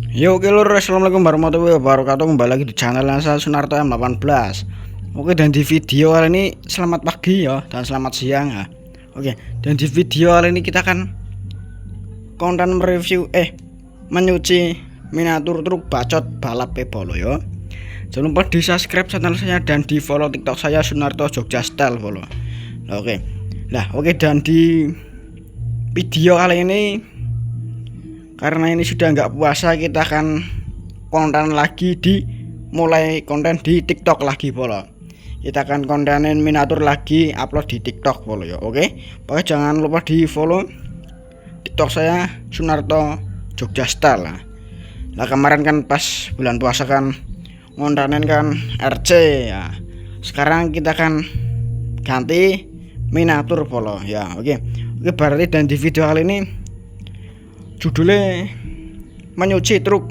Yo oke lur, assalamualaikum warahmatullahi wabarakatuh. Kembali lagi di channel saya Sunarto M18. Oke, dan di video kali ini selamat pagi ya dan selamat siang ya. Oke, dan di video kali ini kita akan konten mereview menyuci miniatur truk bacot balap pebolo ya. Jangan lupa di subscribe channel saya dan di follow TikTok saya Sunarto Jogja Style follow. Oke. Nah, oke, dan di video kali ini karena ini sudah nggak puasa, kita akan konten lagi mulai konten di TikTok lagi polo. Kita akan kontenin miniatur lagi, upload di TikTok polo ya. Oke. Pokoknya jangan lupa di follow TikTok saya Sunarto Jogja Style. Nah, kemarin kan pas bulan puasa kan kontenin kan RC ya. Sekarang kita akan ganti miniatur polo ya. Oke. Oke, berarti dan di video kali ini judulnya menyuci truk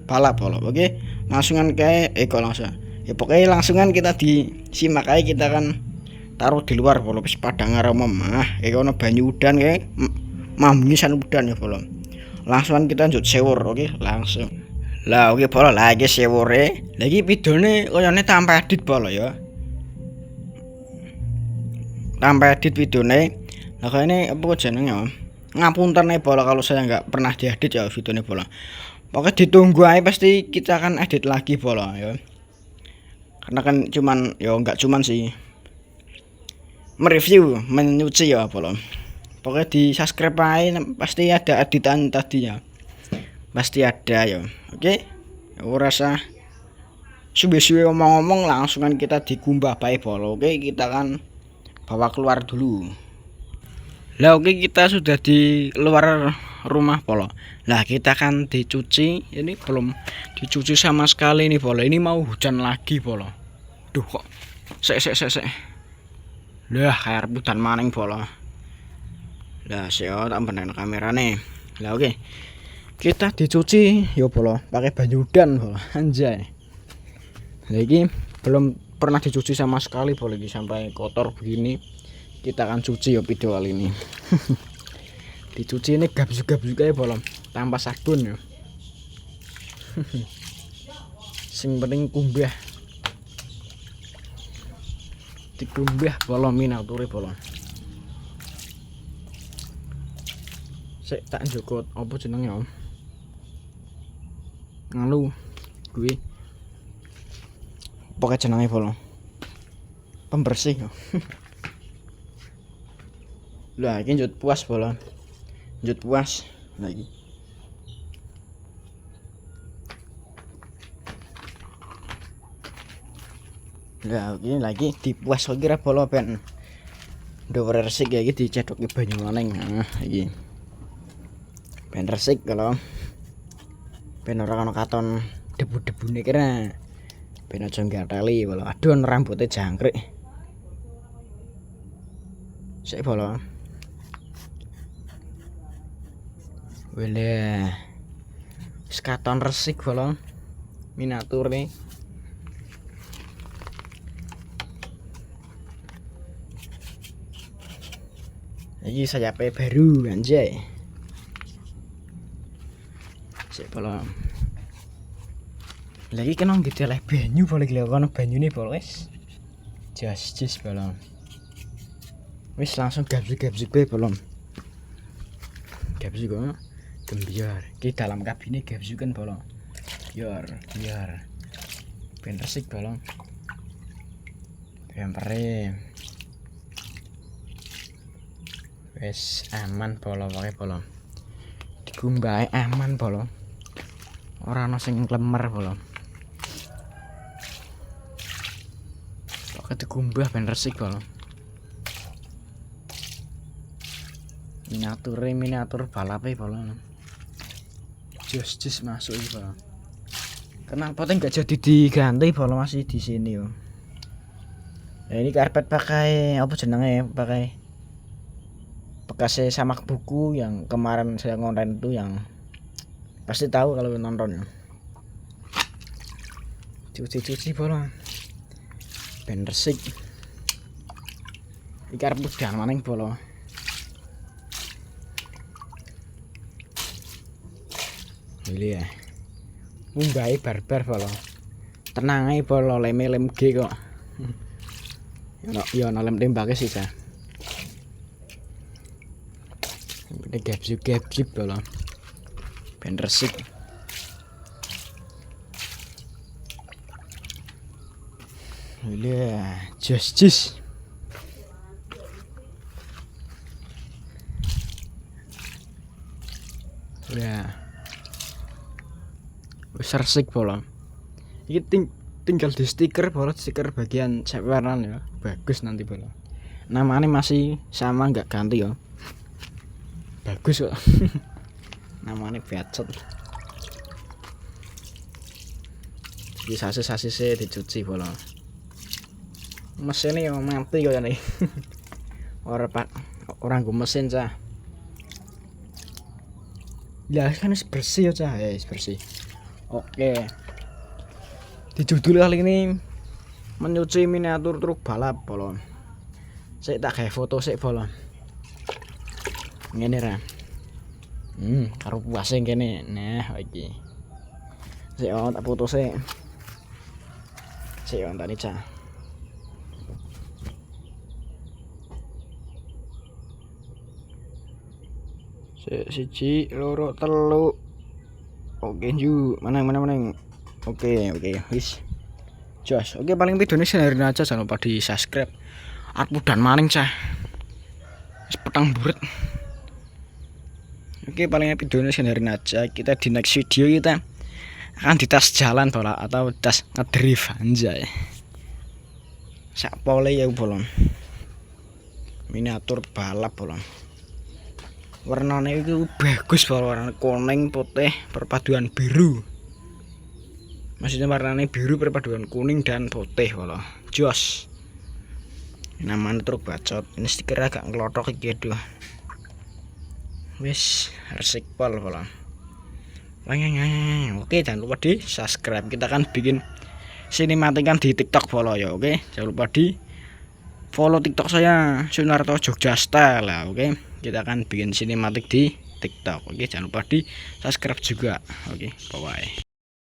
balap polo. Oke, langsungan kayak langsung ya, pokoknya langsungan kita disimak aja. Kita kan taruh di luar polo wis padang aromom ono banyu udan kayak mambisan udan ya polo. Langsungan kita njut sewur. Oke, langsung lah. Oke polo lagi sewure lagi videone koyone tanpa edit polo ya, tanpa edit videone. Nah kayak ini apa jenengnya, ngapunten nih bola kalau saya nggak pernah diedit ya videonya bola. Pokoknya ditunggu aja, pasti kita akan edit lagi bola ya. Karena kan cuman ya nggak cuman sih mereview menyuci ya bola. Pokoknya di subscribe aja, pasti ada editan tadinya, pasti ada ya. Oke, aku rasa suwe-suwe ngomong-ngomong langsungan kita digumbah baik bola. Oke, kita kan bawa keluar dulu. Lah oke, kita sudah di luar rumah polo. Lah kita kan dicuci, ini belum dicuci sama sekali nih polo. Ini mau hujan lagi polo. Duh kok sek. Lah kayak rebutan maning polo. Lah seo tak bener kamera nih. Lah oke, kita dicuci yo polo pakai baju udan polo, anjay. Lagi belum pernah dicuci sama sekali polo, lagi sampai kotor begini. Kita akan cuci ya video kali ini. Dicuci ini gabs-gabs juga ya bolong, tanpa sabun ya. Sing penting kumbah, dikumbah bolong miniature bolong. Sik tak njokot apa jenenge om, ngalu gue pokoknya jenenge bolong pembersih ya. Lah ini njut puas bola, njut puas lagi. Lah ini lagi dipuas kira bola ben do resik ya, iki dicedoki banyu maning. Nah iki ben resik kalau ben ora ono katon debu-debune kira, ben aja nggateli bola. Aduh rambutnya jangkrik sik bola. Wele skaton resik bolong miniatur nih. Ini sayapnya baru anjay. Sik bolong. Lagi kena gitu lah banyu boleh gila banyu nih bolong wis. Jas bolong. Wis langsung gabsuk be bolong. Gabsuk kok gembiar di dalam kabine gabsukan bolong biar ben resik bolong bempere wes aman bolong pakai bolong digumbahe aman bolong ora ono sing klemer bolong pokoknya digumbah ben resik bolong. Miniatur balap bolong, jos masuk iki bolong. Kenapa enggak jadi diganti bolong, masih di sini yo. Ya ini karpet pakai apa jenenge, pakai bekasnya samak buku yang kemarin saya ngonten itu, yang pasti tahu kalau nonton ya. Cuci bolong ben resik. Iki karpet jangan maning bolong. Ini ya. mumbai barbar polo. Tenang ae polo lem G kok. Yo ono lem tembake sih cah. Ini gap-gap polo. Ben resik. Iya, just. Ya. Wis resik polo. Iki tinggal di stiker polo, stiker bagian warna ya. Bagus nanti polo. Namanya masih sama nggak ganti ya. Bagus kok. Namanya Bacot. Di sasis-sasisnya dicuci polo. Mesinnya yang mati kok nih. Orang gue mesin cah. Ya kan bersih ya cah, bersih. Oke. Di judul kali ini menyuci miniatur truk balap polo. Saya tak kayak foto sih polo. Ngene ra. Karo puase kene. Nah, iki. Saya tak foto sih. Saya tadi cah. Siji loro telu. Oke ju mana oke wis jos. Oke paling videonya senarin aja, jangan lupa di subscribe. Arep dan maning cah wis petang buret. Oke paling videonya senarin aja. Kita di next video kita akan di tas jalan bola atau tas ngedrift anjay. Sak pole ya bolon. Miniatur balap bolon. Warnanya itu bagus, warna kuning putih perpaduan biru. Maksudnya warnanya biru perpaduan kuning dan putih kalau jos. Namanya truk Bacot. Ini stiker agak ngelotok gitu. Wis resik pol kalau. Oke jangan lupa di subscribe. Kita akan bikin sinematikan di TikTok follow ya. Oke jangan lupa di follow TikTok saya Sunarto Jogja Style lah. Oke kita akan bikin sinematik di TikTok. Oke jangan lupa di subscribe juga. Oke bye bye.